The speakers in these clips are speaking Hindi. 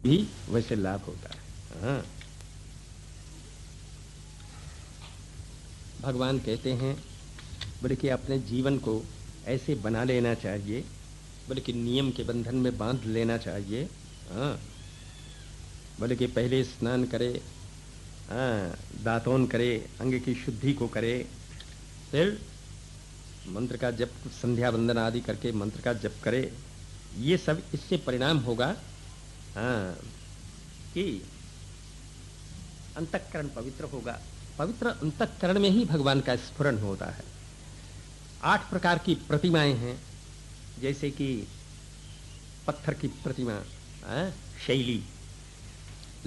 भी वैसे लाभ होता है। हाँ, भगवान कहते हैं बोले कि अपने जीवन को ऐसे बना लेना चाहिए, बोले कि नियम के बंधन में बांध लेना चाहिए। हाँ, बोले कि पहले स्नान करे, हाँ, दातोन करे, अंग की शुद्धि को करे, फिर मंत्र का जप, संध्या वंदन आदि करके मंत्र का जप करे। ये सब इससे परिणाम होगा, हाँ, कि अंतःकरण पवित्र होगा। पवित्र अंतःकरण में ही भगवान का स्फुरण होता है। 8 प्रकार की प्रतिमाएं हैं, जैसे कि पत्थर की प्रतिमा, शैली,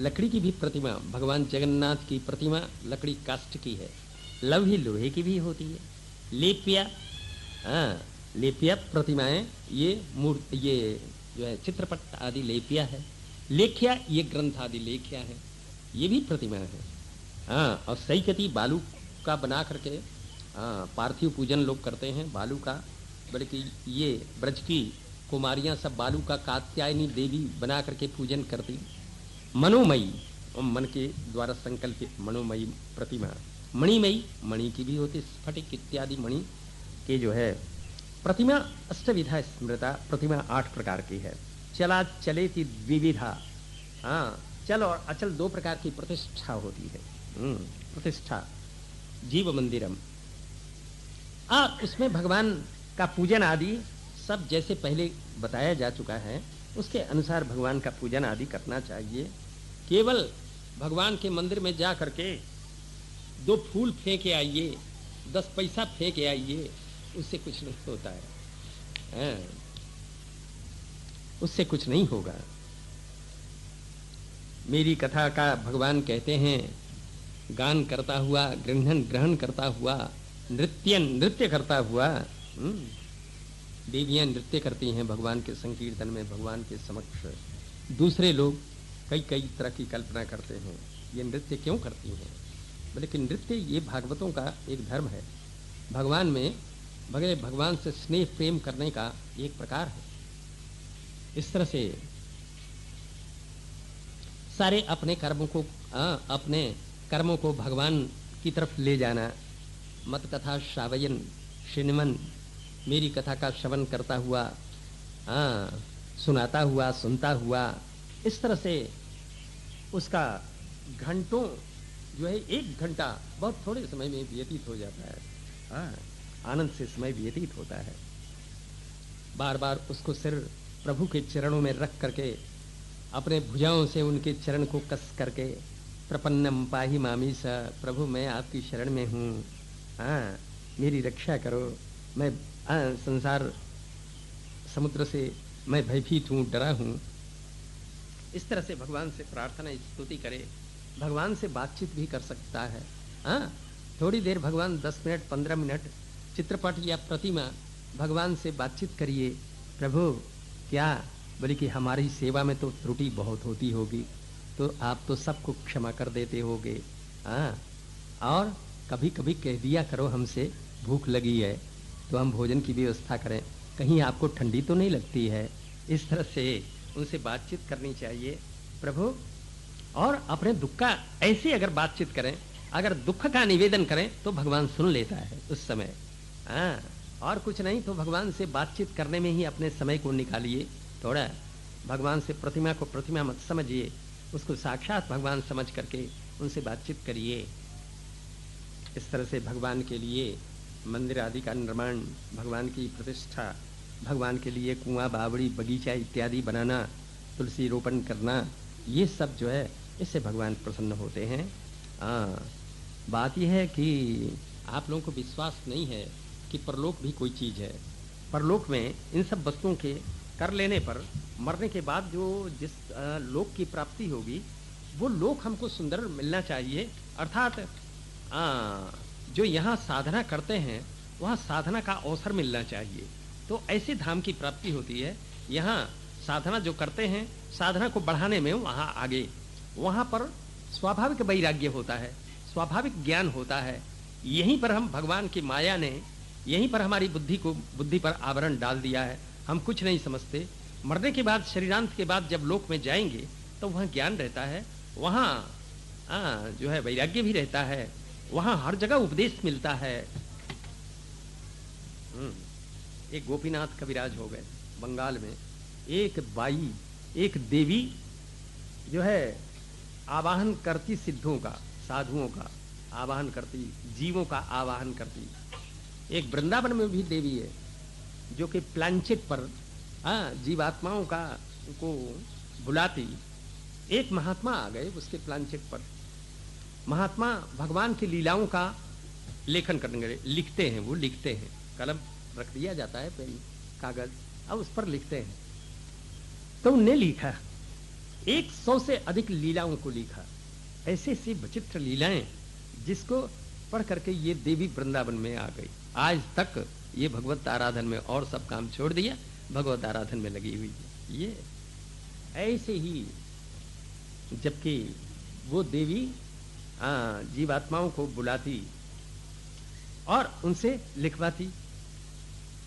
लकड़ी की भी प्रतिमा, भगवान जगन्नाथ की प्रतिमा लकड़ी काष्ठ की है, लौही लोहे की भी होती है, लेपिया, हाँ, लेपिया प्रतिमाएं, ये मूर्ति, ये जो है चित्रपट आदि लेपिया है, लेखिया ये ग्रंथ आदि लेखिया है, ये भी प्रतिमा है। हाँ, और सईकती बालू का बना करके, हाँ, पार्थिव पूजन लोग करते हैं बालू का, बल्कि ये ब्रज की कुमारियां सब बालू का कात्यायनी देवी बना करके पूजन करती। मनोमयी, मन के द्वारा संकल्पित मनोमयी प्रतिमा, मणिमयी, मणि की भी होती, स्फटिक इत्यादि मणि के जो है प्रतिमा। अष्टविधा स्मृता, प्रतिमा 8 प्रकार की है। चला चलेति द्विविधा, हाँ, चल और अचल 2 प्रकार की प्रतिष्ठा होती है। प्रतिष्ठा, जीव मंदिरम, उसमें भगवान का पूजन आदि सब जैसे पहले बताया जा चुका है, उसके अनुसार भगवान का पूजन आदि करना चाहिए। केवल भगवान के मंदिर में जा करके 2 फूल फेंके आइए, 10 पैसा फेंके आइए, उससे कुछ नहीं होता है, उससे कुछ नहीं होगा। मेरी कथा का भगवान कहते हैं, गान करता हुआ, ग्रहण करता हुआ, नृत्य करता हुआ, देवियां नृत्य करती हैं भगवान के संकीर्तन में, भगवान के समक्ष। दूसरे लोग कई तरह की कल्पना करते हैं, ये नृत्य क्यों करती हैं? बल्कि नृत्य ये भागवतों का एक धर्म है, भगवान में भगवान से स्नेह प्रेम करने का एक प्रकार है। इस तरह से सारे अपने कर्मों को भगवान की तरफ ले जाना। मत कथा श्रावयन श्रीनिमन, मेरी कथा का श्रवण करता हुआ, सुनाता हुआ, सुनता हुआ, इस तरह से उसका घंटों जो है, 1 घंटा बहुत थोड़े समय में व्यतीत हो जाता है, आनंद से समय व्यतीत होता है। बार बार उसको सिर प्रभु के चरणों में रख करके, अपने भुजाओं से उनके चरण को कस करके, प्रपन्नम पाहि मामी सा, प्रभु मैं आपकी शरण में हूँ, मेरी रक्षा करो, मैं संसार समुद्र से मैं भयभीत हूँ, डरा हूँ। इस तरह से भगवान से प्रार्थना स्तुति करे, भगवान से बातचीत भी कर सकता है। थोड़ी देर भगवान 10 मिनट 15 मिनट चित्रपट या प्रतिमा भगवान से बातचीत करिए। प्रभु क्या, बोले कि हमारी सेवा में तो त्रुटि बहुत होती होगी, तो आप तो सबको क्षमा कर देते होगे, और कभी कभी कह दिया करो हमसे भूख लगी है तो हम भोजन की व्यवस्था करें, कहीं आपको ठंडी तो नहीं लगती है। इस तरह से उनसे बातचीत करनी चाहिए प्रभु। और अपने दुख का ऐसे अगर बातचीत करें, अगर दुख का निवेदन करें तो भगवान सुन लेता है उस समय। और कुछ नहीं तो भगवान से बातचीत करने में ही अपने समय को निकालिए थोड़ा। भगवान से प्रतिमा को प्रतिमा मत समझिए, उसको साक्षात भगवान समझ करके उनसे बातचीत करिए। इस तरह से भगवान के लिए मंदिर आदि का निर्माण, भगवान की प्रतिष्ठा, भगवान के लिए कुआं, बावड़ी, बगीचा इत्यादि बनाना, तुलसी रोपण करना, ये सब जो है इससे भगवान प्रसन्न होते हैं। बात यह है कि आप लोगों को विश्वास नहीं है कि परलोक भी कोई चीज़ है। परलोक में इन सब वस्तुओं के कर लेने पर मरने के बाद जो जिस लोक की प्राप्ति होगी, वो लोक हमको सुंदर मिलना चाहिए। अर्थात जो यहाँ साधना करते हैं वहाँ साधना का अवसर मिलना चाहिए, तो ऐसे धाम की प्राप्ति होती है। यहाँ साधना जो करते हैं, साधना को बढ़ाने में वहाँ आगे, वहाँ पर स्वाभाविक वैराग्य होता है, स्वाभाविक ज्ञान होता है। यहीं पर हम भगवान की माया ने, यहीं पर हमारी बुद्धि पर आवरण डाल दिया है, हम कुछ नहीं समझते। मरने के बाद, शरीरांत के बाद जब लोक में जाएंगे तो वहाँ ज्ञान रहता है, वहाँ जो है वैराग्य भी रहता है, वहाँ हर जगह उपदेश मिलता है। एक गोपीनाथ कविराज हो गए बंगाल में, एक बाई, एक देवी जो है आवाहन करती सिद्धों का, साधुओं का आवाहन करती, जीवों का आवाहन करती। एक वृंदावन में भी देवी है जो कि प्लांचेट पर जीवात्माओं का को बुलाती। एक महात्मा आ गए उसके प्लांचेट पर, महात्मा भगवान की लीलाओं का लेखन करने गए, लिखते हैं, वो लिखते हैं, कलम रख दिया जाता है, पेन कागज, अब उस पर लिखते हैं। तो उनने लिखा 100 से अधिक लीलाओं को लिखा, ऐसे ऐसी विचित्र लीलाएं जिसको पढ़ करके ये देवी वृंदावन में आ गई। आज तक ये भगवत आराधन में और सब काम छोड़ दिया, भगवत आराधन में लगी हुई है। ये ऐसे ही जबकि वो देवी जीवात्माओं को बुलाती और उनसे लिखवाती,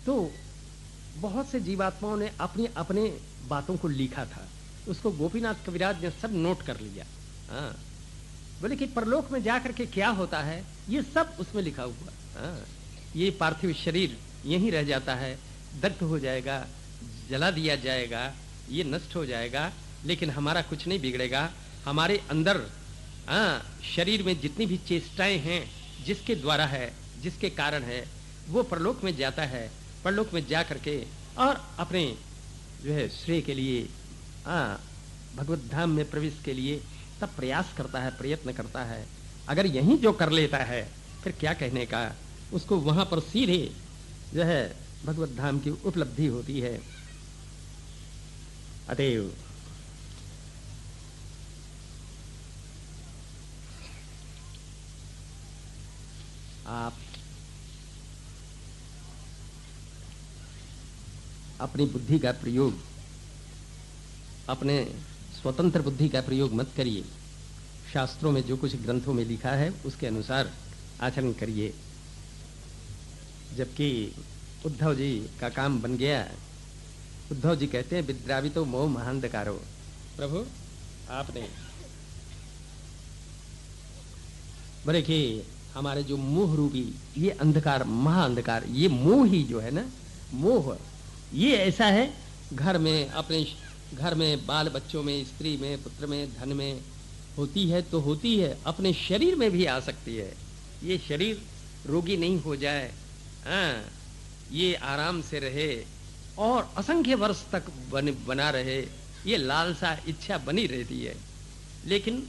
तो बहुत से जीवात्माओं ने अपनी अपने बातों को लिखा था, उसको गोपीनाथ कविराज ने सब नोट कर लिया। बोले कि परलोक में जाकर के क्या होता है ये सब उसमें लिखा हुआ। ये पार्थिव शरीर यहीं रह जाता है, दग्ध हो जाएगा, जला दिया जाएगा, ये नष्ट हो जाएगा, लेकिन हमारा कुछ नहीं बिगड़ेगा। हमारे अंदर शरीर में जितनी भी चेष्टाएं हैं, जिसके द्वारा है, जिसके कारण है, वो परलोक में जाता है। परलोक में जा करके और अपने जो है श्रेय के लिए, भगवत धाम में प्रवेश के लिए तब प्रयास करता है, प्रयत्न करता है। अगर यहीं जो कर लेता है फिर क्या कहने का, उसको वहां पर सीधे जो है भगवत धाम की उपलब्धि होती है। अतएव आप अपनी बुद्धि का प्रयोग, अपने स्वतंत्र बुद्धि का प्रयोग मत करिए। शास्त्रों में जो कुछ ग्रंथों में लिखा है उसके अनुसार आचरण करिए। जबकि उद्धव जी का काम बन गया, उद्धव जी कहते हैं विद्रावितो मोह महांधकारो। प्रभु आपने बोले कि हमारे जो मोह रूपी ये अंधकार, महाअंधकार, ये मोह ही जो है ना, मोह ये ऐसा है, घर में, अपने घर में, बाल बच्चों में, स्त्री में, पुत्र में, धन में होती है तो होती है, अपने शरीर में भी आ सकती है। ये शरीर रोगी नहीं हो जाए, ये आराम से रहे और असंख्य वर्ष तक बना रहे, ये लालसा, इच्छा बनी रहती है। लेकिन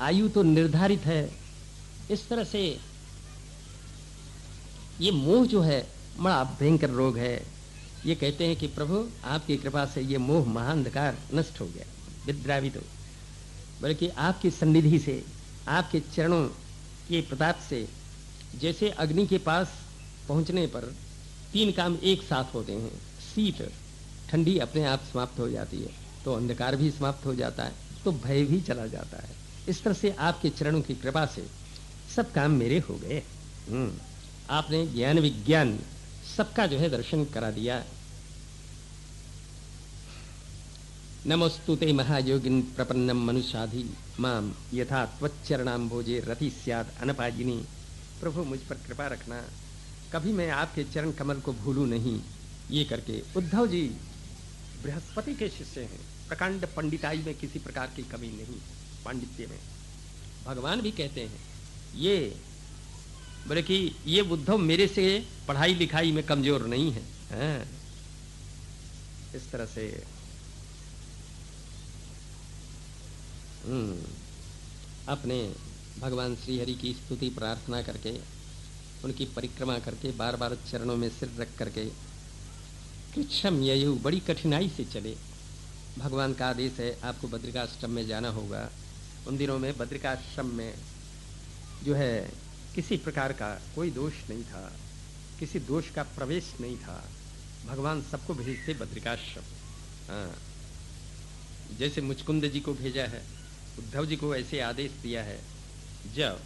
आयु तो निर्धारित है। इस तरह से ये मोह जो है बड़ा भयंकर रोग है। ये कहते हैं कि प्रभु आपकी कृपा से ये मोह महाअंधकार नष्ट हो गया, विद्रावित हो। बल्कि आपकी सन्निधि से, आपके चरणों के प्रताप से, जैसे अग्नि के पास पहुंचने पर 3 काम एक साथ होते हैं, शीत, ठंडी अपने आप समाप्त हो जाती है, तो अंधकार भी समाप्त हो जाता है, तो भय भी चला जाता है। इस तरह से आपके चरणों की कृपा से सब काम मेरे हो गए। आपने ज्ञान विज्ञान सबका जो है दर्शन करा दिया। नमोस्तुते महायोगिन प्रपन्नम मनुष्याधि माम यथा त्वच्चरणाम भोजे रति स्याद अनपाजिनी। प्रभु मुझ पर कृपा रखना, कभी मैं आपके चरण कमल को भूलूं नहीं। ये करके उद्धव जी बृहस्पति के शिष्य हैं, प्रकांड पंडिताई में किसी प्रकार की कमी नहीं, पांडित्य में। भगवान भी कहते हैं ये, बोले कि ये उद्धव मेरे से पढ़ाई लिखाई में कमजोर नहीं है। इस तरह से अपने भगवान श्री हरि की स्तुति प्रार्थना करके, उनकी परिक्रमा करके, बार बार चरणों में सिर रख करके, कृच्छम ययु, बड़ी कठिनाई से चले। भगवान का आदेश है आपको बद्रिकाश्रम में जाना होगा। उन दिनों में बद्रिकाश्रम में जो है किसी प्रकार का कोई दोष नहीं था, किसी दोष का प्रवेश नहीं था। भगवान सबको भेजते बद्रिकाश्रम। जैसे मुचकुंद जी को भेजा है, उद्धव जी को ऐसे आदेश दिया है। जब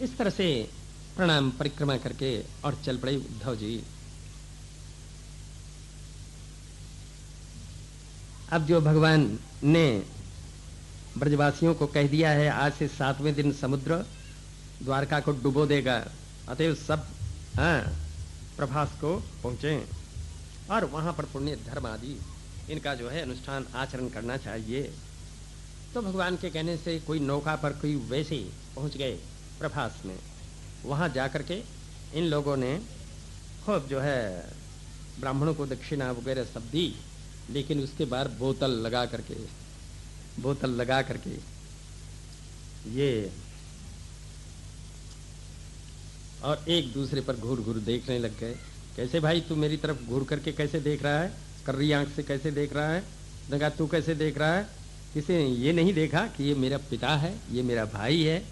इस तरह से प्रणाम परिक्रमा करके और चल पड़े उद्धव जी। अब जो भगवान ने ब्रजवासियों को कह दिया है आज से 7वें दिन समुद्र द्वारका को डुबो देगा, अतएव सब प्रभास को पहुंचे और वहां पर पुण्य धर्म आदि इनका जो है अनुष्ठान आचरण करना चाहिए। तो भगवान के कहने से कोई नौका पर कोई वैसे पहुंच गए प्रभास में। वहां जाकर के इन लोगों ने खूब जो है ब्राह्मणों को दक्षिणा वगैरह सब दी, लेकिन उसके बाद बोतल लगा करके ये और एक दूसरे पर घूर घूर देखने लग गए। कैसे भाई तू मेरी तरफ घूर करके कैसे देख रहा है, कर्री आंख से कैसे देख रहा है, लगा तू कैसे देख रहा है, किसी ने ये नहीं देखा कि ये मेरा पिता है, ये मेरा भाई है,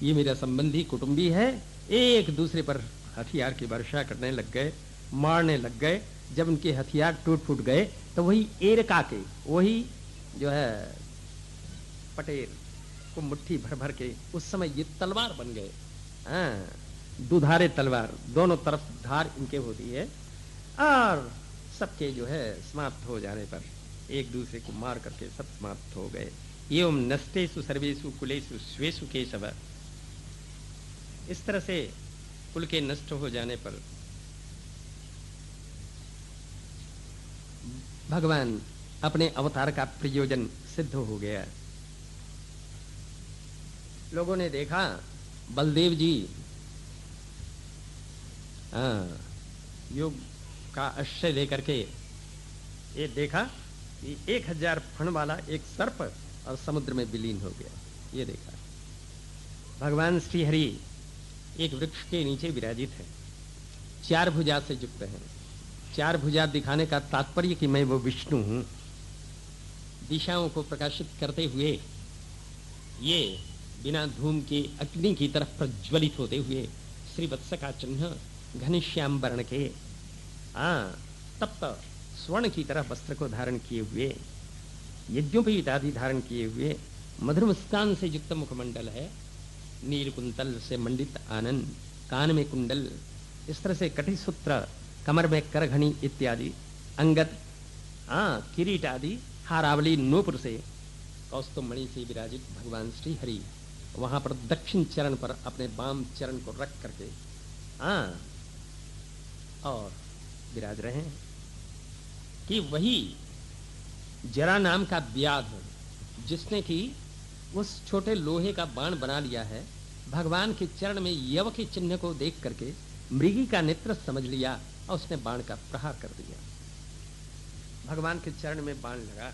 ये मेरा संबंधी कुटुंबी है। एक दूसरे पर हथियार की वर्षा करने लग गए, मारने लग गए। जब उनके हथियार टूट फूट गए तो वही एरका के वही जो है पटेल को मुट्ठी भर भर के उस समय ये तलवार बन गए। दुधारे तलवार, दोनों तरफ धार इनके होती है और सबके जो है समाप्त हो जाने पर एक दूसरे को मार करके सब समाप्त हो गए। एवं नष्टेषु सर्वेषु कुलेषु स्वेषु केशव, इस तरह से कुल के नष्ट हो जाने पर भगवान अपने अवतार का प्रयोजन सिद्ध हो गया। लोगों ने देखा बलदेव जी योग का आश्रय लेकर के ये देखा कि 1000 फण वाला एक सर्प और समुद्र में विलीन हो गया। ये देखा भगवान श्री हरि एक वृक्ष के नीचे विराजित है, 4 भुजा से युक्त है। 4 भुजा दिखाने का तात्पर्य कि मैं वो विष्णु हूं। दिशाओं को प्रकाशित करते हुए ये बिना धूम के अग्नि की तरफ प्रज्वलित होते हुए श्रीवत्स का चिन्ह घनश्याम वर्ण के तप्त स्वर्ण की तरह वस्त्र को धारण किए हुए, यज्ञोपवीत आदि धारण किए हुए, मधुर मुस्कान से युक्त मुखमंडल है, नील कुंतल से मंडित आनंद, कान में कुंडल, इस तरह से कटी सूत्र, कमर में करघनी इत्यादि, अंगद किरीट आदि हारावली नूपुर से कौस्तुभमणि से विराजित भगवान श्री हरि वहां पर दक्षिण चरण पर अपने बाम चरण को रख करके और विराज रहे हैं कि वही जरा नाम का व्याध जिसने कि उस छोटे लोहे का बाण बना लिया है, भगवान के चरण में यव के चिन्ह को देख करके मृगी का नेत्र समझ लिया और उसने बाण का प्रहार कर दिया। भगवान के चरण में बाण लगा,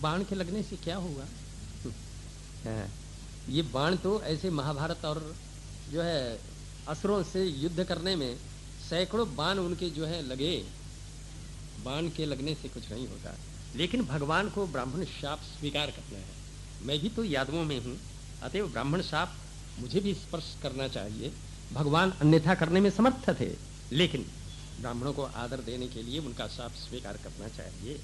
बाण के लगने से क्या हुआ? ये बाण तो ऐसे महाभारत और जो है असुरों से युद्ध करने में सैकड़ों बाण उनके जो है लगे, बाण के लगने से कुछ नहीं होता। लेकिन भगवान को ब्राह्मण शाप स्वीकार करना है। मैं भी तो यादवों में हूं, अतएव ब्राह्मण शाप मुझे भी स्पर्श करना चाहिए। भगवान अन्यथा करने में समर्थ थे, लेकिन ब्राह्मणों को आदर देने के लिए उनका शाप स्वीकार करना चाहिए।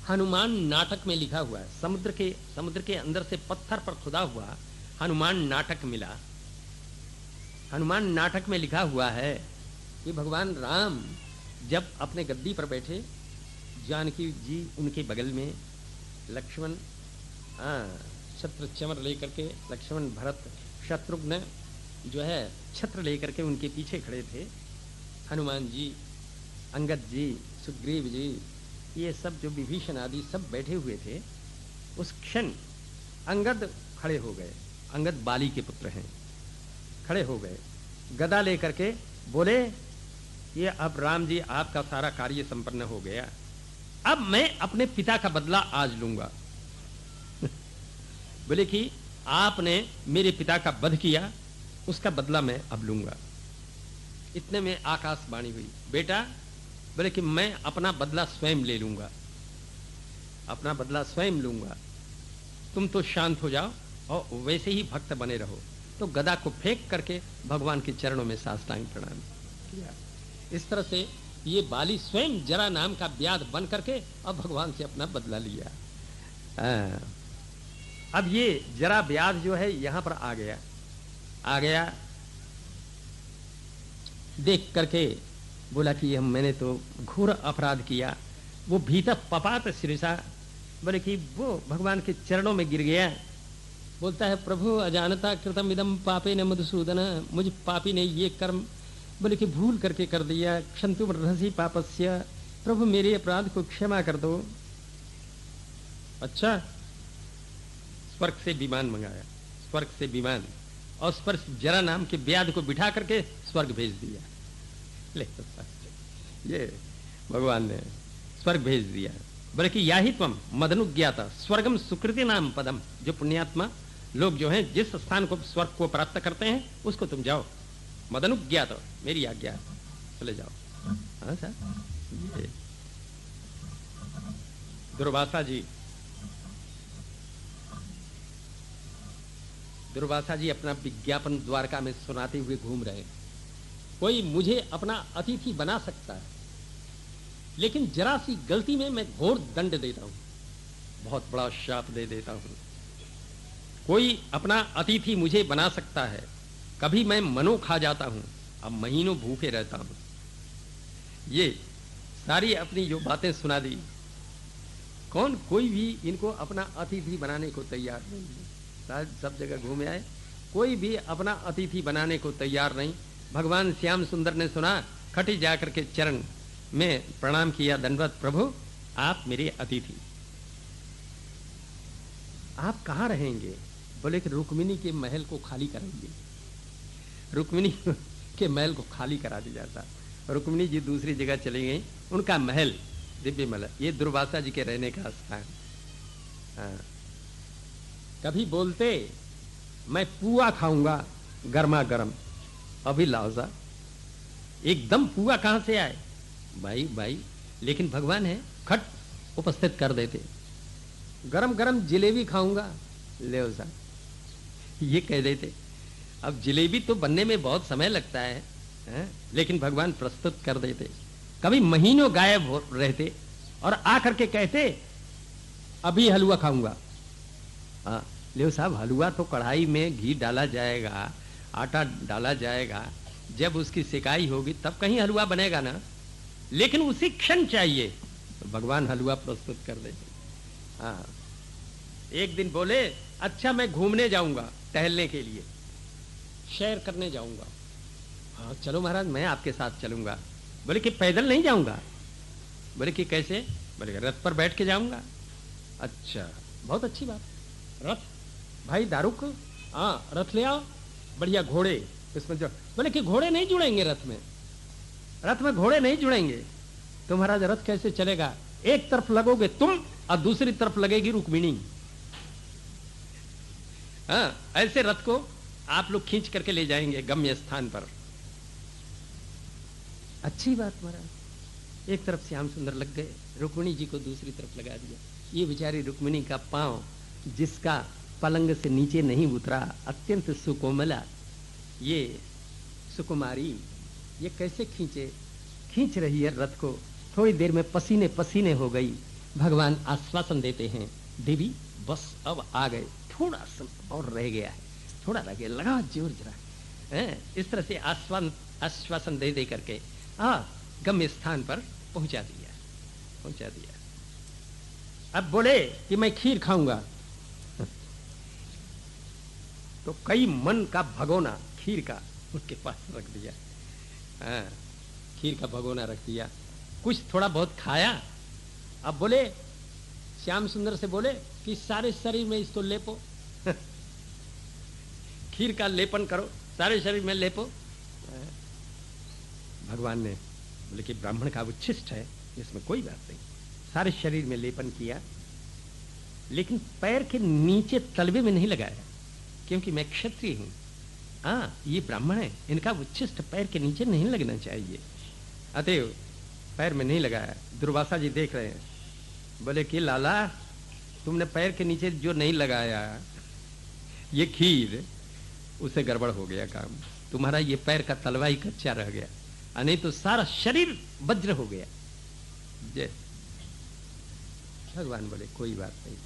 हनुमान नाटक में लिखा हुआ है, समुद्र के अंदर से पत्थर पर खुदा हुआ हनुमान नाटक मिला। हनुमान नाटक में लिखा हुआ है कि भगवान राम जब अपने गद्दी पर बैठे, जानकी जी उनके बगल में, लक्ष्मण छत्र चमर लेकर के, लक्ष्मण भरत शत्रुघ्न जो है छत्र लेकर के उनके पीछे खड़े थे, हनुमान जी, अंगद जी, सुग्रीव जी, ये सब जो विभीषण आदि सब बैठे हुए थे। उस क्षण अंगद खड़े हो गए, अंगद बाली के पुत्र हैं, खड़े हो गए, गदा लेकर के बोले ये अब राम जी आपका सारा कार्य संपन्न हो गया, अब मैं अपने पिता का बदला आज लूंगा। बोले कि आपने मेरे पिता का वध किया, उसका बदला मैं अब लूंगा। इतने में आकाशवाणी हुई, बेटा, बोले कि मैं अपना बदला स्वयं ले लूंगा, अपना बदला स्वयं लूंगा, तुम तो शांत हो जाओ और वैसे ही भक्त बने रहो। तो गदा को फेंक करके भगवान के चरणों में साष्टांग प्रणाम किया। इस तरह से ये बाली स्वयं जरा नाम का व्याध बन करके अब भगवान से अपना बदला लिया। अब ये जरा व्याध जो है यहां पर आ गया, देख करके बोला कि हम मैंने तो घोर अपराध किया। वो भीतर पपात शिरसा, बोले कि वो भगवान के चरणों में गिर गया। बोलता है प्रभु अजानता कृतम इदम पापे न मधुसूदन, मुझ पापी ने ये कर्म बोले कि भूल करके कर दिया। क्षंतु रहसी पापस्य, प्रभु मेरे अपराध को क्षमा कर दो। अच्छा, स्वर्ग से विमान मंगाया, स्वर्ग से विमान, और स्पर्श जरा नाम के व्याध को बिठा करके स्वर्ग भेज दिया। ले ये भगवान ने स्वर्ग भेज दिया। बोले कि या ही त्वम मदनुज्ञाता स्वर्गम सुकृति नाम पदम, जो पुण्यात्मा लोग जो हैं जिस स्थान को स्वर्ग को प्राप्त करते हैं उसको तुम जाओ, मदनुज्ञात, मेरी आज्ञा, चले जाओ। हाँ सर, ये दुर्वासा जी अपना विज्ञापन द्वारका में सुनाते हुए घूम रहे हैं। कोई मुझे अपना अतिथि बना सकता है, लेकिन जरा सी गलती में मैं घोर दंड देता हूं, बहुत बड़ा शाप दे देता हूं। कोई अपना अतिथि मुझे बना सकता है, कभी मैं मनो खा जाता हूं, अब महीनों भूखे रहता हूं। ये सारी अपनी जो बातें सुना दी। कौन कोई भी इनको अपना अतिथि बनाने को तैयार नहीं है। शायद सब जगह घूमे आए, कोई भी अपना अतिथि बनाने को तैयार नहीं। भगवान श्याम सुंदर ने सुना, खटी जाकर के चरण में प्रणाम किया, दंडवत प्रभु आप मेरे अतिथि। आप कहाँ रहेंगे? बोले कि रुक्मिणी के महल को खाली करेंगे। रुक्मिणी के महल को खाली करा दिया था। रुक्मिणी जी दूसरी जगह चली गई, उनका महल दिव्य महल, ये दुर्वासा जी के रहने का स्थान। हाँ। कभी बोलते मैं पुआ खाऊंगा गर्मा गर्म, अभी लाओजा, एकदम पुआ कहां से आए भाई भाई, लेकिन भगवान है खट उपस्थित कर देते। गरम गरम जिलेबी खाऊंगा, ले जा, ये कह देते। अब जिलेबी तो बनने में बहुत समय लगता है, लेकिन भगवान प्रस्तुत कर देते। कभी महीनों गायब हो रहते और आकर के कहते अभी हलवा खाऊंगा। हाँ ले साहब, हलवा तो कढ़ाई में घी डाला जाएगा, आटा डाला जाएगा, जब उसकी सिकाई होगी तब कहीं हलवा बनेगा ना, लेकिन उसी क्षण चाहिए। तो भगवान हलवा प्रस्तुत कर देते। हाँ, एक दिन बोले अच्छा मैं घूमने जाऊंगा, टहलने के लिए, सैर करने जाऊंगा। हाँ चलो महाराज मैं आपके साथ चलूंगा। बोले कि पैदल नहीं जाऊंगा। बोले कि कैसे? बोले रथ पर बैठ के जाऊंगा। अच्छा बहुत अच्छी बात, रथ भाई दारुक, हाँ रथ ले आओ, बढ़िया घोड़े इसमें जो। बोले कि घोड़े नहीं जुड़ेंगे रथ में घोड़े नहीं जुड़ेंगे। तो महाराज रथ कैसे चलेगा? एक तरफ लगोगे तुम और दूसरी तरफ लगेगी रुक्मिणी। हाँ ऐसे रथ को आप लोग खींच करके ले जाएंगे गम्य स्थान पर। अच्छी बात महाराज। एक तरफ श्याम सुंदर लग गए, रुक्मिणी जी को दूसरी तरफ लगा दिया। ये बेचारी रुक्मिणी का पांव जिसका पलंग से नीचे नहीं उतरा, अत्यंत सुकोमला ये सुकुमारी, ये कैसे खींच रही है रथ को। थोड़ी देर में पसीने पसीने हो गई। भगवान आश्वासन देते हैं, देवी बस अब आ गए, थोड़ा सा और रह गया है, थोड़ा रह गया, लगा जोर जरा। इस तरह से आश्वासन दे दे करके गम्य स्थान पर पहुंचा दिया। अब बोले कि मैं खीर खाऊंगा। तो कई मन का भगोना खीर का उसके पास रख दिया। खीर का भगोना रख दिया, कुछ थोड़ा बहुत खाया। अब बोले श्याम सुंदर से बोले कि सारे शरीर में इसको लेपो, खीर का लेपन करो, सारे शरीर में लेपो। भगवान ने बोले कि ब्राह्मण का उच्छिष्ट है, इसमें कोई बात नहीं। सारे शरीर में लेपन किया, लेकिन पैर के नीचे तलवे में नहीं लगाया, क्योंकि मैं क्षत्रिय हूं। ये ब्राह्मण है, इनका उच्छिष्ट पैर के नीचे नहीं लगना चाहिए, अतएव पैर में नहीं लगाया। दुर्वासा जी देख रहे हैं, बोले कि लाला तुमने पैर के नीचे जो नहीं लगाया ये खीर, उसे गड़बड़ हो गया काम। तुम्हारा ये पैर का तलवा ही कच्चा रह गया, नहीं तो सारा शरीर वज्र हो गया। जय भगवान बोले कोई बात नहीं।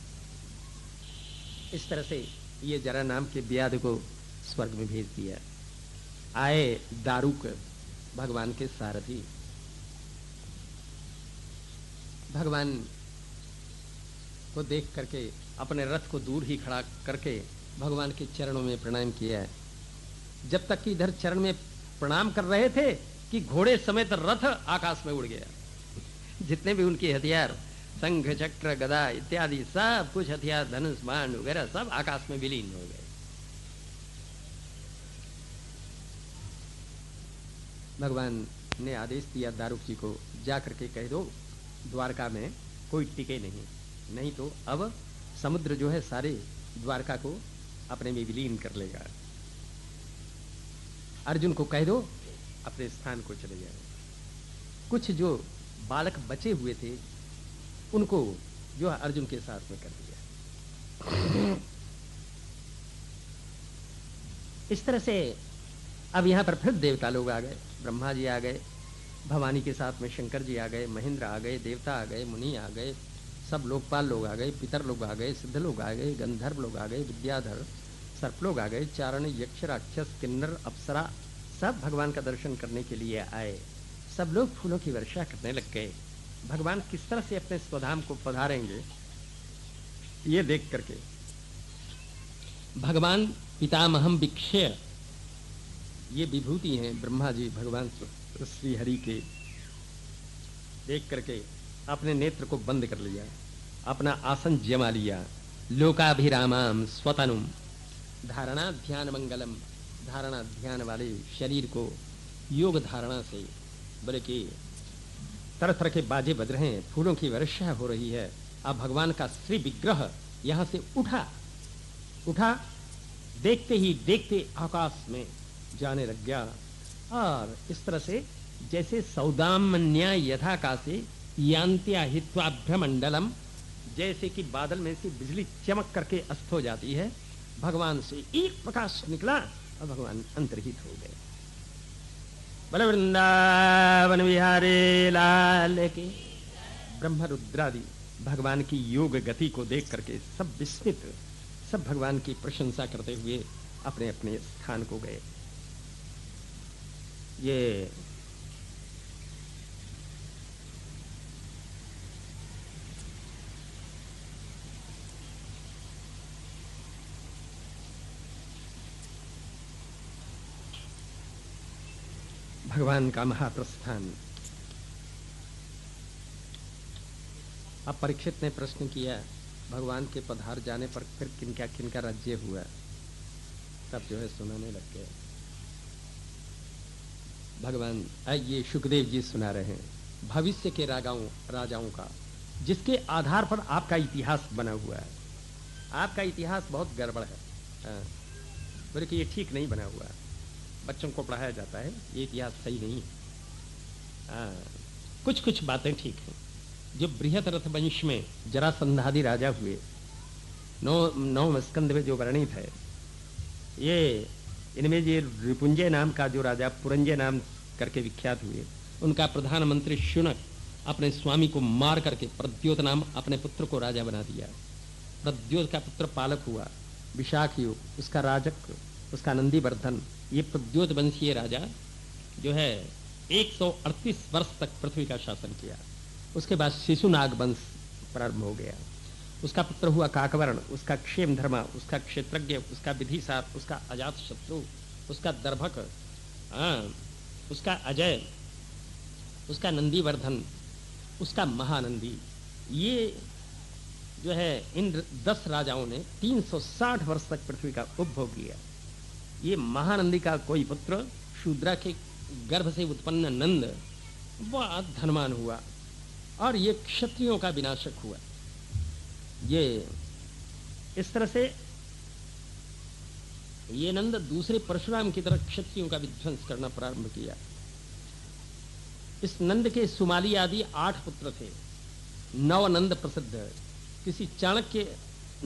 इस तरह से ये जरा नाम के व्याध को स्वर्ग में भेज दिया। आए दारुक भगवान के सारथी, भगवान को देख करके अपने रथ को दूर ही खड़ा करके भगवान के चरणों में प्रणाम किया। जब तक कि इधर चरण में प्रणाम कर रहे थे कि घोड़े समेत रथ आकाश में उड़ गया। जितने भी उनके हथियार, शंख चक्र गदा इत्यादि सब कुछ हथियार, धनुष बाण वगैरह सब आकाश में विलीन हो गए। भगवान ने आदेश दिया दारुक जी को, जा करके कह दो द्वारका में कोई टिके नहीं तो अब समुद्र जो है सारे द्वारका को अपने में विलीन कर लेगा। अर्जुन को कह दो अपने स्थान को चले जाए। कुछ जो बालक बचे हुए थे उनको जो अर्जुन के साथ में कर दिया। इस तरह से अब यहां पर फिर देवता लोग आ गए, ब्रह्मा जी आ गए, भवानी के साथ में शंकर जी आ गए, महेंद्र आ गए, देवता आ गए, मुनि आ गए, सब लोकपाल लोग आ गए, पितर लोग आ गए, सिद्ध लोग आ गए, गंधर्व लोग आ गए, विद्याधर सर्प लोग आ गए, चारण यक्ष राक्षस किन्नर अप्सरा सब भगवान का दर्शन करने के लिए आए। सब लोग फूलों की वर्षा करने लग गए। भगवान किस तरह से अपने स्वधाम को पधारेंगे ये देख करके भगवान पितामहम विक्षय, ये विभूति हैं ब्रह्मा जी भगवान श्री हरि के, देख करके अपने नेत्र को बंद कर लिया, अपना आसन जमा लिया। लोकाभिरामाम स्वतनुम, धारणा ध्यान मंगलम, धारणा ध्यान वाले शरीर को योग धारणा से, बोले कि तरह तरह के बाजे बज रहे हैं, फूलों की वर्षा हो रही है। अब भगवान का श्री विग्रह यहां से उठा, देखते ही देखते आकाश में जाने लग गया। और इस तरह से जैसे सौदामन्या यथाकाशे यान्त्या हित्वाभ्यमंडलम, जैसे कि बादल में से बिजली चमक करके अस्त हो जाती है, भगवान से एक प्रकाश निकला और भगवान अंतर्हित हो गए। बल वृंदावन विहारे लाल की। ब्रह्म रुद्रादि भगवान की योग गति को देख करके सब विस्मित, सब भगवान की प्रशंसा करते हुए अपने अपने स्थान को गए। ये भगवान का महाप्रस्थान। अब परीक्षित ने प्रश्न किया, भगवान के पधार जाने पर फिर किनका राज्य हुआ? तब जो है सुनाने लग गए। भगवान ये सुखदेव जी सुना रहे हैं भविष्य के राजाओं का, जिसके आधार पर आपका इतिहास बना हुआ है। आपका इतिहास बहुत गड़बड़ है, बोले कि ये ठीक नहीं बना हुआ। बच्चों को पढ़ाया जाता है ये इतिहास सही नहीं है। कुछ कुछ बातें ठीक हैं। जो बृहत रथ वंश में जरासंधादि राजा हुए, नौ स्कंद में जो वर्णित है, ये इनमें ये रिपुंजय नाम का जो राजा पुरंजय नाम करके विख्यात हुए, उनका प्रधानमंत्री शुनक अपने स्वामी को मार करके प्रद्योत नाम अपने पुत्र को राजा बना दिया। प्रद्योत का पुत्र पालक हुआ, विशाखयु उसका राजक, उसका नंदीवर्धन। ये प्रद्योत वंशीय राजा जो है 138 वर्ष तक पृथ्वी का शासन किया। उसके बाद शिशुनाग वंश प्रारंभ हो गया। उसका पुत्र हुआ काकवर्ण, उसका क्षेम धर्मा, उसका क्षेत्रज्ञ, उसका विधिसार, उसका अजात शत्रु, उसका दर्भक, उसका अजय, उसका नंदीवर्धन, उसका महानंदी। ये जो है इन 10 राजाओं ने 360 वर्ष तक पृथ्वी का उपभोग किया। ये महानंदी का कोई पुत्र शूद्रा के गर्भ से उत्पन्न नंद बहुत धनवान हुआ और ये क्षत्रियों का विनाशक हुआ। ये इस तरह से ये नंद दूसरे परशुराम की तरह क्षत्रियों का विध्वंस करना प्रारंभ किया। इस नंद के सुमाली आदि 8 पुत्र थे। 9 नंद प्रसिद्ध है। किसी चाणक्य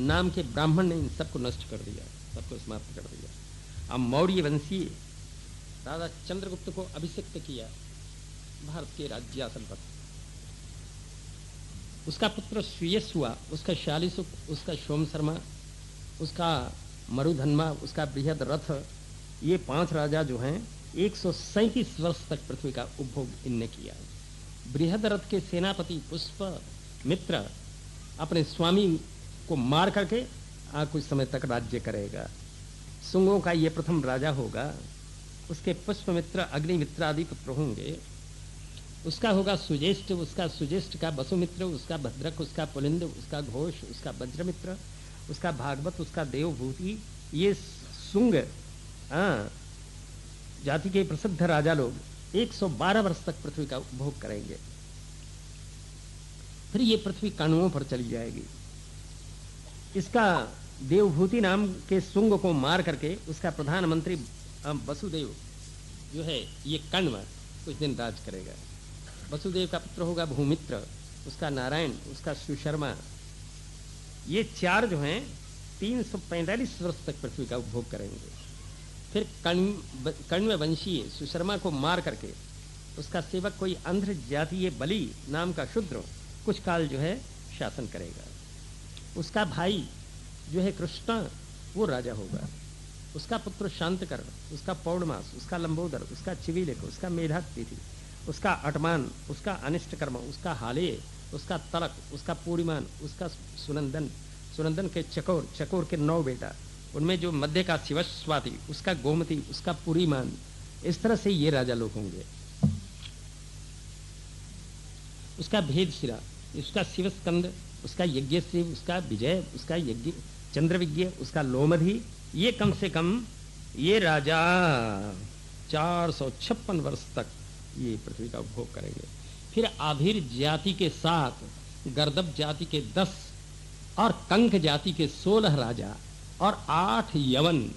नाम के ब्राह्मण ने इन सबको नष्ट कर दिया, सबको समाप्त कर दिया। अब मौर्य वंशीय राजा चंद्रगुप्त को अभिषिक्त किया भारत के राज्यासन पर। उसका पुत्र श्रेयस हुआ, उसका शालिसुक, उसका सोम शर्मा, उसका मरुधन्मा, उसका बृहद रथ। ये 5 राजा जो हैं 137 वर्ष तक पृथ्वी का उपभोग इनने किया। बृहद रथ के सेनापति पुष्प मित्र अपने स्वामी को मार करके कुछ समय तक राज्य करेगा। सुंगों का ये प्रथम राजा होगा। उसके पुष्पमित्र अग्निमित्र आदि पुत्र होंगे। उसका होगा सुज्येष्ठ, उसका सुज्येष्ठ का वसुमित्र, उसका भद्रक, उसका पुलिंद, उसका घोष, उसका वज्रमित्र, उसका भागवत, उसका देवभूति। ये सुंग जाति के प्रसिद्ध राजा लोग 112 वर्ष तक पृथ्वी का उपभोग करेंगे। फिर ये पृथ्वी कणुओं पर चली जाएगी। इसका देवभूति नाम के सुंग को मार करके उसका प्रधानमंत्री वसुदेव जो है ये कण्व कुछ दिन राज करेगा। वसुदेव का पुत्र होगा भूमित्र, उसका नारायण, उसका सुशर्मा। ये चार जो हैं 345 वर्ष तक पृथ्वी का उपभोग करेंगे। फिर कण्व वंशीय सुशर्मा को मार करके उसका सेवक कोई अंध्र जातीय बलि नाम का शूद्र कुछ काल जो है शासन करेगा। उसका भाई जो है कृष्ण वो राजा होगा। उसका पुत्र शांतकर्ण, उसका पौर्णमास, उसका लंबोदर, उसका चिविलिक, उसका मेधातिथि, उसका अटमान, उसका अनिष्टकर्म, उसका हालेय, उसका तलक, उसका पूर्णिमान, उसका सुनंदन, सुनंदन के चकोर, चकोर के 9 बेटा, उनमें जो मध्य का शिवस्वाति, उसका गोमती, उसका पुरीमान। इस तरह से ये राजा लोग होंगे। उसका भेदशिरा, उसका शिवस्कंद, उसका यज्ञश्री, उसका विजय, उसका यज्ञ चंद्रविज्ञ, उसका लोमधि। ये कम से कम ये राजा 456 वर्ष तक ये पृथ्वी का उपभोग करेंगे। फिर आभिर जाति के 7, गर्दभ जाति के 10 और कंक जाति के 16 राजा और 8 यवन,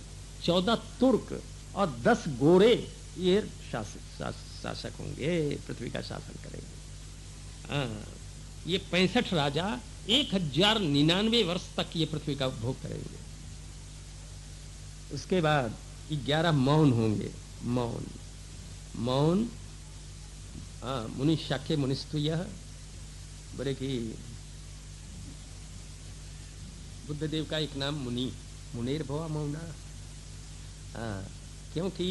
14 तुर्क और 10 गोरे ये शासक होंगे, पृथ्वी का शासन करेंगे। ये 65 राजा 1099 वर्ष तक ये पृथ्वी का उपभोग करेंगे। उसके बाद 11 मौन होंगे। मौन मौन मुनि शाक्य मुनिस्तु यह बोले कि बुद्धदेव का एक नाम मुनि, मुनेर भवा मौना। क्योंकि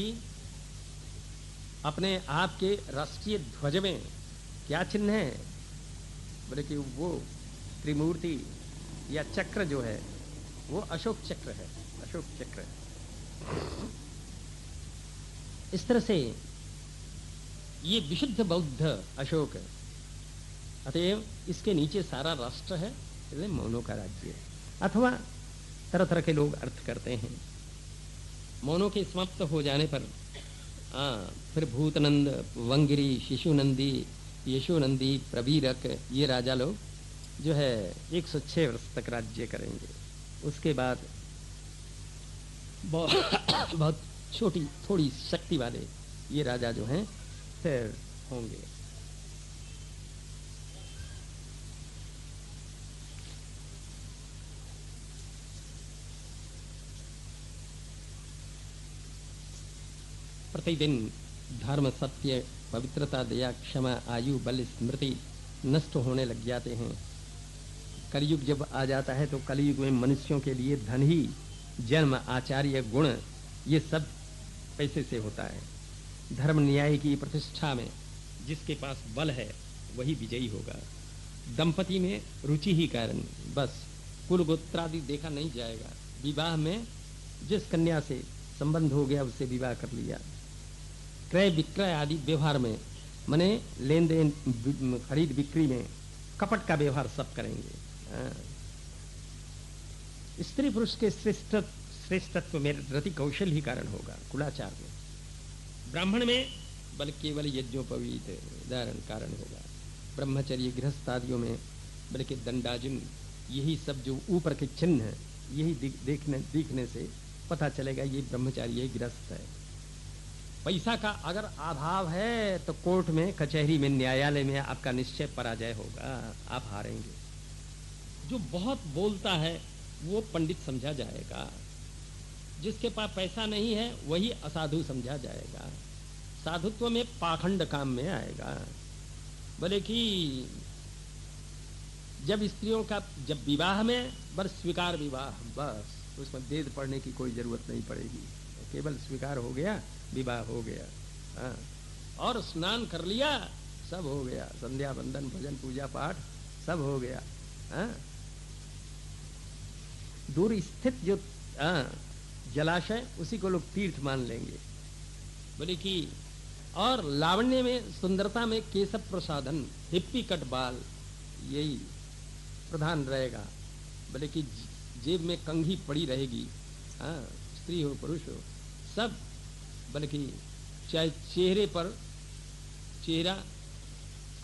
अपने आप के राष्ट्रीय ध्वज में क्या चिन्ह है? बोले कि वो त्रिमूर्ति या चक्र जो है वो अशोक चक्र है। अशोक चक्र इस तरह से ये विशुद्ध बौद्ध अशोक है। अतएव इसके नीचे सारा राष्ट्र है, इसलिए मौनों का राज्य है। अथवा तरह तरह के लोग अर्थ करते हैं। मौनों के समाप्त हो जाने पर फिर भूतनंद, वंगिरी, शिशुनंदी, यशोनंदी, प्रवीरक ये राजा लोग जो है 106 वर्ष तक राज्य करेंगे। उसके बाद बहुत छोटी थोड़ी शक्ति वाले ये राजा जो हैं फिर होंगे। प्रतिदिन धर्म, सत्य, पवित्रता, दया, क्षमा, आयु, बल, स्मृति नष्ट होने लग जाते हैं। कलयुग जब आ जाता है तो कलयुग में मनुष्यों के लिए धन ही, जन्म, आचार्य, गुण ये सब पैसे से होता है। धर्म न्याय की प्रतिष्ठा में जिसके पास बल है वही विजयी होगा। दंपति में रुचि ही कारण, बस कुल गोत्रादि देखा नहीं जाएगा। विवाह में जिस कन्या से संबंध हो गया उससे विवाह कर लिया। क्रय विक्रय आदि व्यवहार में माने लेन देन, खरीद बिक्री में कपट का व्यवहार सब करेंगे। स्त्री पुरुष के श्रेष्ठत्व में रति कौशल ही कारण होगा। कुलाचार में, ब्राह्मण में बल केवल यज्ञोपवीत धारण कारण होगा। ब्रह्मचर्य गृहस्थ आदियों में बल्कि दंडाजुन यही सब जो ऊपर के चिन्ह है यही दिखने से पता चलेगा ये ब्रह्मचारी है, गृहस्थ है। पैसा का अगर अभाव है तो कोर्ट में, कचहरी में, न्यायालय में आपका निश्चय पराजय होगा, आप हारेंगे। जो बहुत बोलता है वो पंडित समझा जाएगा, जिसके पास पैसा नहीं है वही असाधु समझा जाएगा। साधुत्व में पाखंड काम में आएगा। बोले कि जब स्त्रियों का जब विवाह में बस स्वीकार विवाह, बस उसमें वेद पढ़ने की कोई जरूरत नहीं पड़ेगी, केवल स्वीकार हो गया, विवाह हो गया। और स्नान कर लिया सब हो गया, संध्या वंदन भजन पूजा पाठ सब हो गया। हाँ? दूर स्थित जो जलाशय उसी को लोग तीर्थ मान लेंगे। बोले कि और लावण्य में, सुंदरता में केशव प्रसाधन, हिप्पी कट बाल, यही प्रधान रहेगा। बोले कि जेब में कंघी पड़ी रहेगी। हाँ, स्त्री हो पुरुष हो सब। बोले कि चाहे चेहरे पर चेहरा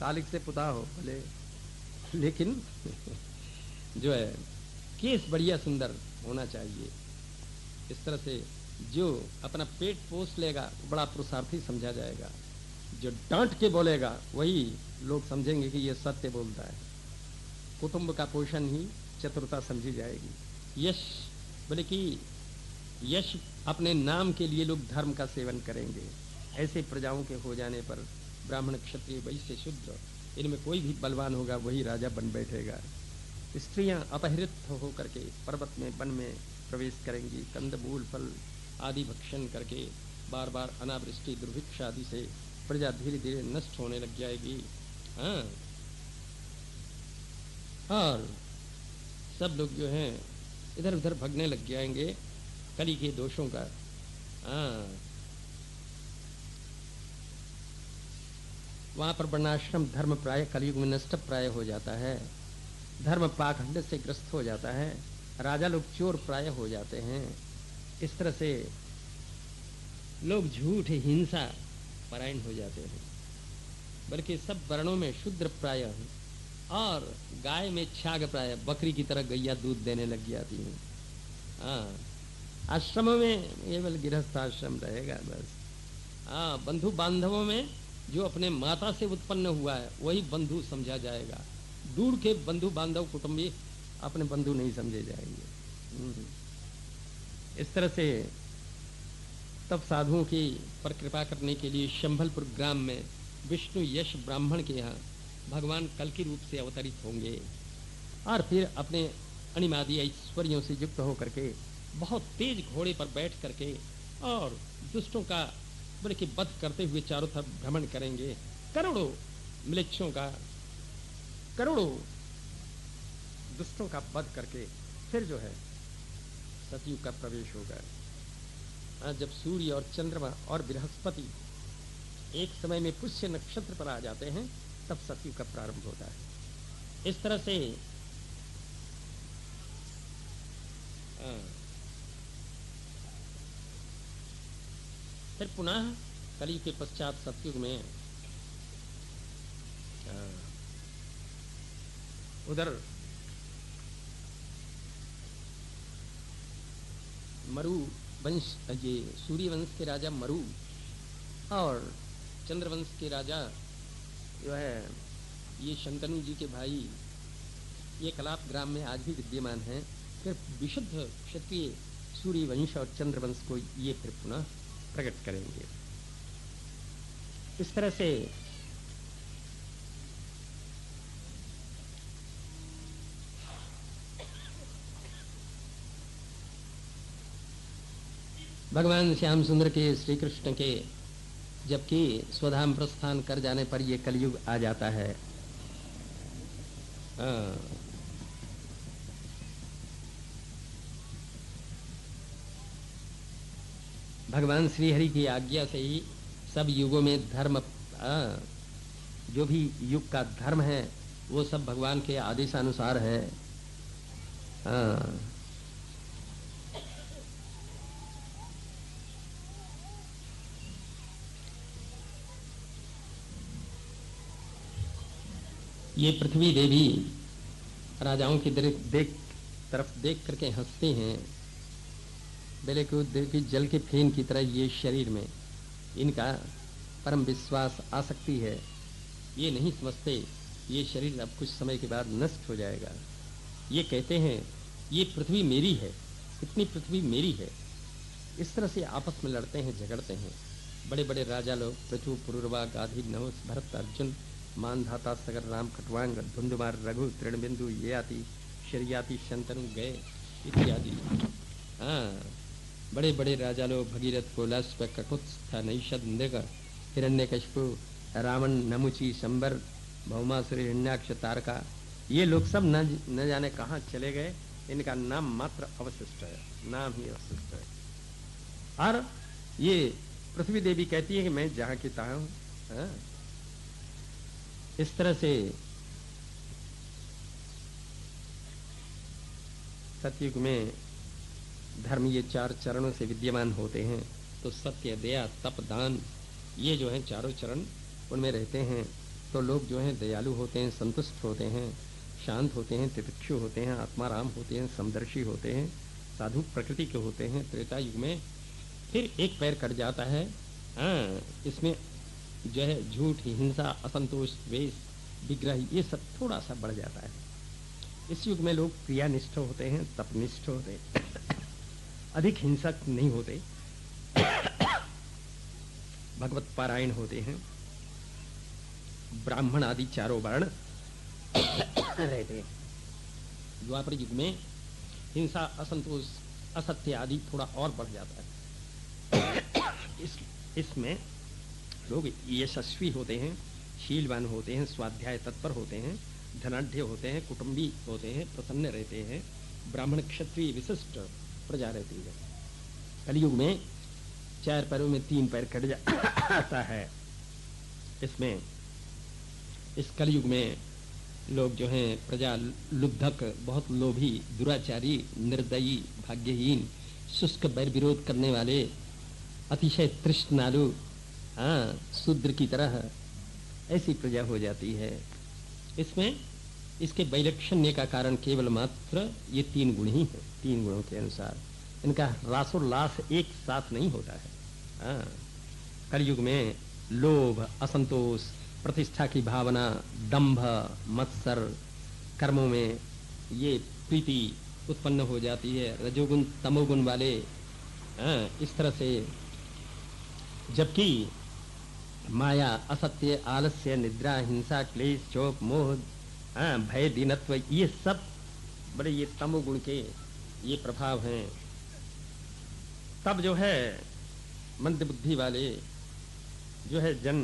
कालिक से पुता हो भले, लेकिन जो है केस बढ़िया सुंदर होना चाहिए। इस तरह से जो अपना पेट पोस लेगा बड़ा पुरुषार्थी समझा जाएगा। जो डांट के बोलेगा वही लोग समझेंगे कि ये सत्य बोलता है। कुटुंब का पोषण ही चतुरता समझी जाएगी। यश, बोले कि यश अपने नाम के लिए लोग धर्म का सेवन करेंगे। ऐसे प्रजाओं के हो जाने पर ब्राह्मण क्षत्रिय वैश्य शूद्र इनमें कोई भी बलवान होगा वही राजा बन बैठेगा। स्त्रियां अपहृत हो करके पर्वत में वन में प्रवेश करेंगी, कंदमूल फल आदि भक्षण करके बार बार अनावृष्टि दुर्भिक्ष आदि से प्रजा धीरे धीरे नष्ट होने लग जाएगी। हाँ, और सब लोग जो हैं इधर उधर भगने लग जाएंगे कली के दोषों का। हाँ, वहां पर वर्णाश्रम धर्म प्राय कलयुग में नष्ट प्राय हो जाता है। धर्म पाखंड से ग्रस्त हो जाता है। राजा लोग चोर प्राय हो जाते हैं। इस तरह से लोग झूठ हिंसा परायण हो जाते हैं। बल्कि सब वर्णों में शूद्र प्राय हैं और गाय में छाग प्राय, बकरी की तरह गैया दूध देने लग जाती हैं। हाँ, आश्रमों में केवल गृहस्थ आश्रम रहेगा बस। हाँ, बंधु बांधवों में जो अपने माता से उत्पन्न हुआ है वही बंधु समझा जाएगा। दूर के बंधु बांधव कुटुंबी अपने बंधु नहीं समझे जाएंगे। इस तरह से तब साधुओं की पर कृपा करने के लिए शंभलपुर ग्राम में विष्णु यश ब्राह्मण के यहाँ भगवान कल की रूप से अवतरित होंगे और फिर अपने अनिमादि ऐश्वर्यों से युक्त होकर के बहुत तेज घोड़े पर बैठ करके और दुष्टों का बोले कि वध करते हुए चारों तरफ भ्रमण करेंगे। करोड़ों म्लेच्छों का, करोड़ों दुष्टों का वध करके फिर जो है सतयुग का प्रवेश होगा। जब सूर्य और चंद्रमा और बृहस्पति एक समय में पुष्य नक्षत्र पर आ जाते हैं तब सतयुग का प्रारंभ होता है। इस तरह से फिर पुनः कलयुग के पश्चात सतयुग में उधर मरु वंश, ये सूर्य वंश के राजा मरु और चंद्रवंश के राजा जो है ये शंतनु जी के भाई, ये कलाप ग्राम में आज भी विद्यमान है। फिर विशुद्ध क्षत्रिय सूर्य वंश और चंद्रवंश को ये फिर पुनः प्रकट करेंगे। इस तरह से भगवान श्याम सुंदर के, श्री कृष्ण के जबकि स्वधाम प्रस्थान कर जाने पर ये कलयुग आ जाता है। भगवान श्री हरि की आज्ञा से ही सब युगों में धर्म, जो भी युग का धर्म है वो सब भगवान के आदेशानुसार है। ये पृथ्वी देवी राजाओं की तरफ देख करके हंसते हैं। बेले को देखी जल के फेन की तरह ये शरीर में इनका परम विश्वास आसक्ति है। ये नहीं समझते ये शरीर अब कुछ समय के बाद नष्ट हो जाएगा। ये कहते हैं ये पृथ्वी मेरी है, इतनी पृथ्वी मेरी है। इस तरह से आपस में लड़ते हैं, झगड़ते हैं। बड़े बड़े राजा लोग पृथु, पुरुरवा, गाधी, नहुस, भरत, अर्जुन, मानधाता, सगर, राम, खटवांग, धुंधुमार, रघु, तृणबिंदु, ययाति, शरियाति, शंतनु, गए इत्यादि। बड़े बड़े राजा लोग भगीरथ, कोलास्व, ककुत्स्थ, नैषद, नृग, हिरण्यकशिपु, रावण, नमुची, शंबर, भौमासुर, हिरण्याक्ष, तारका, ये लोग सब न जाने कहाँ चले गए। इनका नाम मात्र अवशिष्ट है, नाम ही अवशिष्ट है। और ये पृथ्वी देवी कहती है कि मैं जहां की तहां हूं। हाँ? इस तरह से सतयुग में धर्म ये 4 चरणों से विद्यमान होते हैं। तो सत्य, दया, तप, दान, ये जो हैं चारों चरण उनमें रहते हैं। तो लोग जो हैं दयालु होते हैं, संतुष्ट होते हैं, शांत होते हैं, तितिक्षु होते हैं, आत्माराम होते हैं, समदर्शी होते हैं, साधु प्रकृति के होते हैं। त्रेता युग में फिर एक पैर कट जाता है। हाँ, इसमें जो है झूठ, हिंसा, असंतोष, द्वेष, विग्रह, ये सब थोड़ा सा बढ़ जाता है। इस युग में लोग क्रियानिष्ठ होते हैं, तपनिष्ठ होते हैं, अधिक हिंसक नहीं होते, भगवत पारायण होते हैं, ब्राह्मण आदि चारों वर्ण रहते हैं। द्वापर युग में हिंसा, असंतोष, असत्य आदि थोड़ा और बढ़ जाता है। इसमें लोग यशस्वी होते हैं, शीलवान होते हैं, स्वाध्याय तत्पर होते हैं, धनाढ्य होते हैं, कुटुंबी होते हैं, प्रसन्न रहते हैं, ब्राह्मण क्षत्रिय विशिष्ट प्रजा रहती है। कलयुग में 4 पैरों में 3 पैर कट जाता है। इसमें इस कलयुग में लोग जो हैं प्रजा लुब्धक, बहुत लोभी, दुराचारी, निर्दयी, भाग्यहीन, शुष्क बैर विरोध करने वाले, अतिशय तृष्णालु, हाँ, शूद्र की तरह ऐसी प्रजा हो जाती है। इसमें इसके वैलक्षण्य का कारण केवल मात्र ये 3 गुण ही हैं। 3 गुणों के अनुसार इनका रासोल्लास एक साथ नहीं होता है। हाँ, कलयुग में लोभ, असंतोष, प्रतिष्ठा की भावना, दंभ, मत्सर, कर्मों में ये प्रीति उत्पन्न हो जाती है, रजोगुण तमोगुण वाले। इस तरह से, जबकि माया, असत्य, आलस्य, निद्रा, हिंसा, क्लेश, शोक, मोह, भय, दीनत्व, ये सब बड़े ये तमोगुण के ये प्रभाव हैं। तब जो है मंद बुद्धि वाले जो है जन,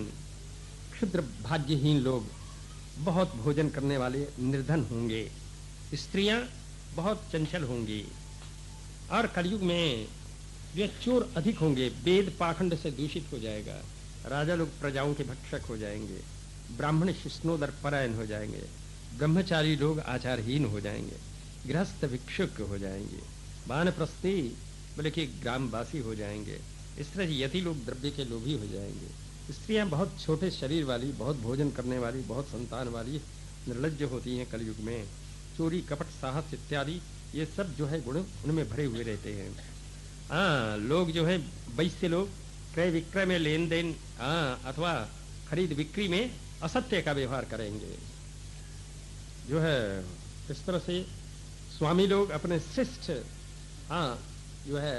क्षुद्र भाग्यहीन लोग, बहुत भोजन करने वाले निर्धन होंगे, स्त्रियां बहुत चंचल होंगी, और कलयुग में जो चोर अधिक होंगे, वेद पाखंड से दूषित हो जाएगा, राजा लोग प्रजाओं के भक्षक हो जाएंगे, ब्राह्मण शिष्णोदर परायण हो जाएंगे, ब्रह्मचारी लोग आचारहीन हो जाएंगे, गृहस्थ भिक्षुक हो जाएंगे, वानप्रस्थी बोले कि ग्रामवासी हो जाएंगे। इस तरह यति लोग द्रव्य के लोभी हो जाएंगे। स्त्रियां बहुत छोटे शरीर वाली, बहुत भोजन करने वाली, बहुत संतान वाली, निर्लज्ज होती हैं कलयुग में। चोरी, कपट, साहस इत्यादि ये सब जो है गुण उनमें भरे हुए रहते हैं। लोग जो है वैश्य लोग क्रय विक्रय में लेन देन, अथवा खरीद बिक्री में असत्य का व्यवहार करेंगे। जो है इस तरह से स्वामी लोग अपने शिष्ट, जो है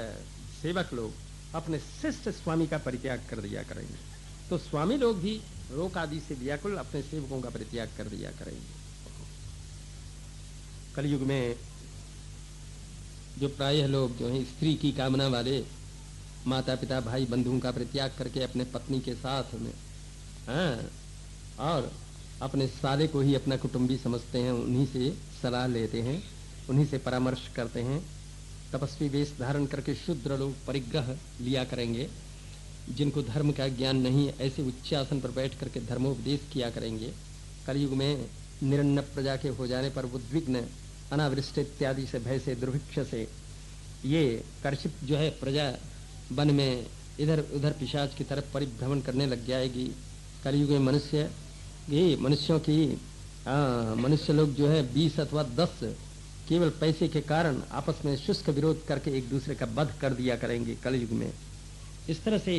सेवक लोग अपने शिष्ट स्वामी का परित्याग कर दिया करेंगे। तो स्वामी लोग भी रोक आदि से व्याकुल अपने सेवकों का परित्याग कर दिया करेंगे। कलयुग में जो प्रायः लोग जो है स्त्री की कामना वाले, माता पिता भाई बंधुओं का परित्याग करके अपने पत्नी के साथ में, और अपने साले को ही अपना कुटुंबी समझते हैं, उन्हीं से सलाह लेते हैं, उन्हीं से परामर्श करते हैं। तपस्वी वेश धारण करके शूद्र लोग परिग्रह लिया करेंगे। जिनको धर्म का ज्ञान नहीं, ऐसे उच्च आसन पर बैठ करके धर्मोपदेश किया करेंगे। कलयुग में निरन्न प्रजा के हो जाने पर उद्विग्न, अनावृष्ट इत्यादि से, भय से, दुर्भिक्ष से ये कर्षित जो है प्रजा वन में इधर उधर पिशाच की तरफ परिभ्रमण करने लग जाएगी। कलयुग में मनुष्यों की मनुष्य लोग जो है 20 अथवा 10 केवल पैसे के कारण आपस में शुष्क विरोध करके एक दूसरे का वध कर दिया करेंगे कलयुग में। इस तरह से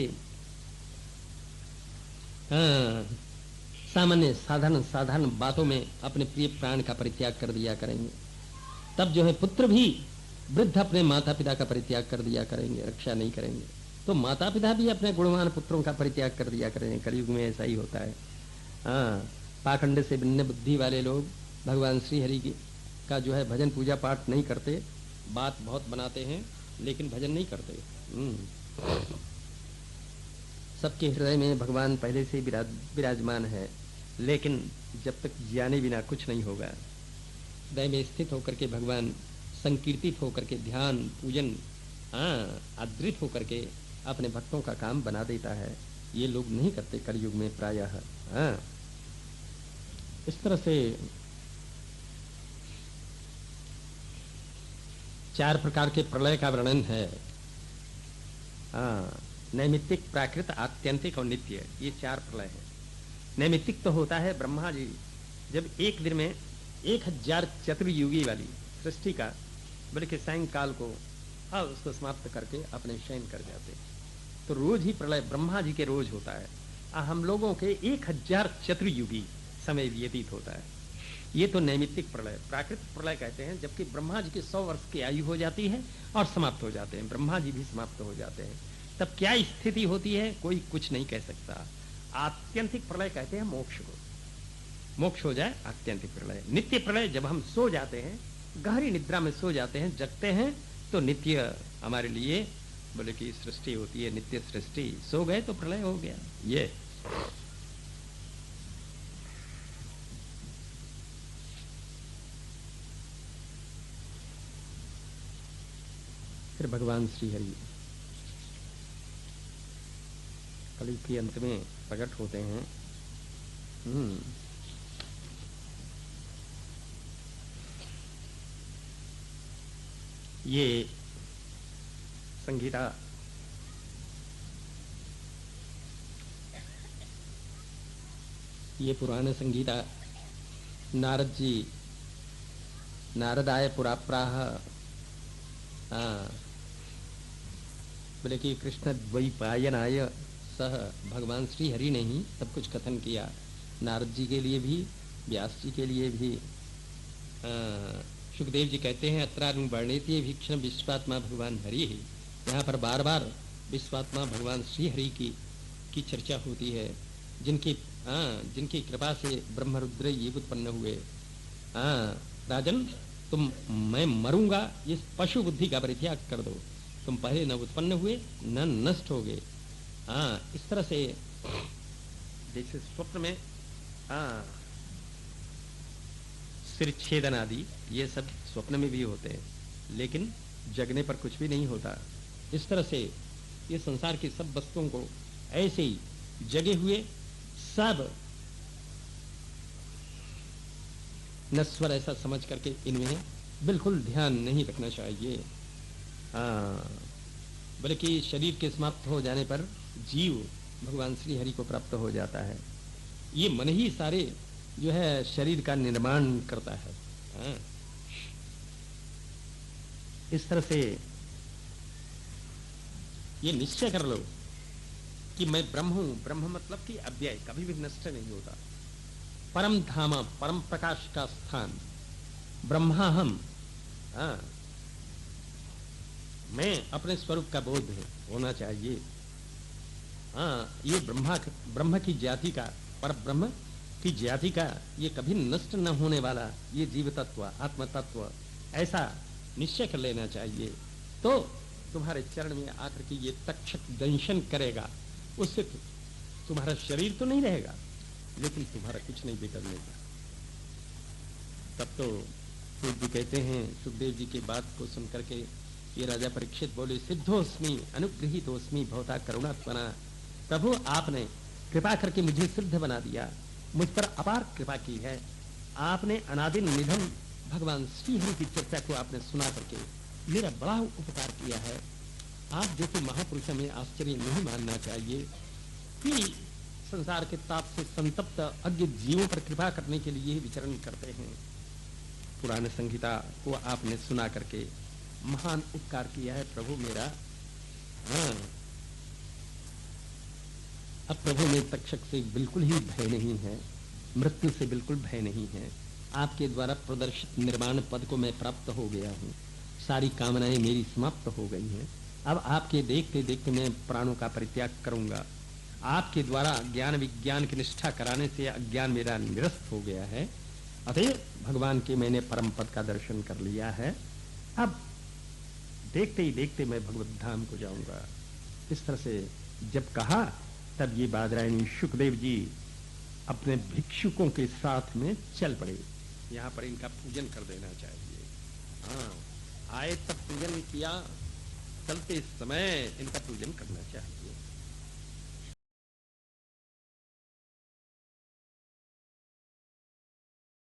सामान्य साधारण बातों में अपने प्रिय प्राण का परित्याग कर दिया करेंगे। तब जो है पुत्र भी वृद्ध अपने माता पिता का परित्याग कर दिया करेंगे, रक्षा नहीं करेंगे। तो माता पिता भी अपने गुणवान पुत्रों का परित्याग कर दिया करेंगे। कलयुग में ऐसा ही होता है। पाखंड से भिन्न बुद्धि वाले लोग भगवान श्री हरि का जो है भजन पूजा पाठ नहीं करते, बात बहुत बनाते हैं लेकिन भजन नहीं करते। सबके हृदय में भगवान पहले से विराजमान है, लेकिन जब तक जाने बिना कुछ नहीं होगा। हृदय में स्थित होकर के भगवान संकीर्तित होकर के ध्यान पूजन आदृत होकर के अपने भक्तों का काम बना देता है। ये लोग नहीं करते कलयुग में प्रायः। इस तरह से 4 प्रकार के प्रलय का वर्णन है। नैमित्तिक, प्राकृत, आत्यंतिक और नित्य, ये 4 प्रलय है। नैमित्तिक तो होता है ब्रह्मा जी जब एक दिन में 1000 चतुर्युगी वाली सृष्टि का बल्कि सायंकाल को उसको समाप्त करके अपने शयन कर जाते, तो रोज ही प्रलय ब्रह्मा जी के रोज होता है। हम लोगों के 1000 चतुर्युगी समय व्यतीत होता है। ये तो नैमित्तिक प्रलय। प्राकृतिक प्रलय कहते हैं जबकि ब्रह्मा जी की 100 वर्ष की आयु हो जाती है और समाप्त हो जाते हैं, ब्रह्मा जी भी समाप्त हो जाते हैं। तब क्या स्थिति होती है, कोई कुछ नहीं कह सकता। आत्यंतिक प्रलय कहते हैं मोक्ष को, मोक्ष हो जाए आत्यंतिक प्रलय। नित्य प्रलय जब हम सो जाते हैं, गहरी निद्रा में सो जाते हैं, जगते हैं, तो नित्य हमारे लिए बोले कि सृष्टि होती है, नित्य सृष्टि। सो गए तो प्रलय हो गया। ये फिर भगवान श्री हरि कलयुग के अंत में प्रकट होते हैं। ये संगीता ये पुराण संगीता नारद जी नारदाय पुराप्राह बोले कि कृष्ण द्वैपायनाय सह, भगवान श्री हरि ने ही सब कुछ कथन किया, नारद जी के लिए भी, व्यास जी के लिए भी। सुखदेव जी कहते हैं अत्रानुवर्णेति भीक्षण विश्वात्मा भगवान हरि ही। यहाँ पर बार बार विश्वात्मा भगवान श्री हरि की चर्चा होती है, जिनकी कृपा से ब्रह्मरुद्र ये उत्पन्न हुए। राजन, मैं मरूंगा, इस पशु बुद्धि का परित्याग कर दो। तुम पहले न उत्पन्न हुए न नष्ट हो गए। इस तरह से जैसे स्वप्न में सिर छेदन आदि ये सब स्वप्न में भी होते हैं, लेकिन जगने पर कुछ भी नहीं होता। इस तरह से ये संसार की सब वस्तुओं को ऐसे ही जगे हुए सब नश्वर ऐसा समझ करके इनमें बिल्कुल ध्यान नहीं रखना चाहिए। बल्कि शरीर के समाप्त हो जाने पर जीव भगवान श्री हरि को प्राप्त हो जाता है। ये मन ही सारे जो है शरीर का निर्माण करता है। इस तरह से ये निश्चय कर लो कि मैं ब्रह्म हूं। ब्रह्म मतलब कि अव्यय, कभी भी नष्ट नहीं होता। परम धाम, परम प्रकाश का स्थान ब्रह्मा हम। मैं अपने स्वरूप का बोध होना चाहिए। ये ब्रह्म की जाति का, पर ब्रह्म की जाति का ये कभी नष्ट न होने वाला ये जीव तत्व, आत्म तत्व, ऐसा निश्चय कर लेना चाहिए। तो तुम्हारे चरण में आकर के ये तक्षक दंशन करेगा। उससे तुम्हारा शरीर तो नहीं रहेगा, लेकिन तुम्हारा कुछ नहीं बिगड़ने का। तब तो सूत जी कहते हैं, सुखदेव जी की बात को सुनकर के ये राजा परीक्षित बोले, सिद्धोस्मि अनुगृहीतोस्मि भवता करुणात्मना। प्रभु आपने कृपा करके मुझे सिद्ध बना दिया, मुझ पर अपार कृपा की है। आपने अनादि निधन भगवान श्री हरि की चर्चा को आपने सुना करके मेरा बड़ा उपकार किया है। आप जैसे महापुरुष में आश्चर्य नहीं मानना चाहिए कि संसार के ताप से संतप्त अज्ञ जीवों पर कृपा करने के लिए विचरण करते हैं। पुराण संहिता को आपने सुना करके महान उपकार किया है प्रभु मेरा। अब प्रभु में तक्षक से बिल्कुल ही भय नहीं है, मृत्यु से बिल्कुल भय नहीं है। आपके द्वारा प्रदर्शित निर्माण पद को मैं प्राप्त हो गया हूँ। सारी कामनाएं मेरी समाप्त हो गई हैं। अब आपके देखते देखते मैं प्राणों का परित्याग करूंगा। आपके द्वारा ज्ञान विज्ञान की निष्ठा कराने से अज्ञान मेरा निरस्त हो गया है। अतः भगवान के मैंने परम पद का दर्शन कर लिया है। अब देखते ही देखते मैं भगवत धाम को जाऊंगा। इस तरह से जब कहा तब ये बादरायणी सुखदेव जी अपने भिक्षुकों के साथ में चल पड़े। यहाँ पर इनका पूजन कर देना चाहिए। हाँ, आए तब पूजन किया, चलते समय इनका पूजन करना चाहिए।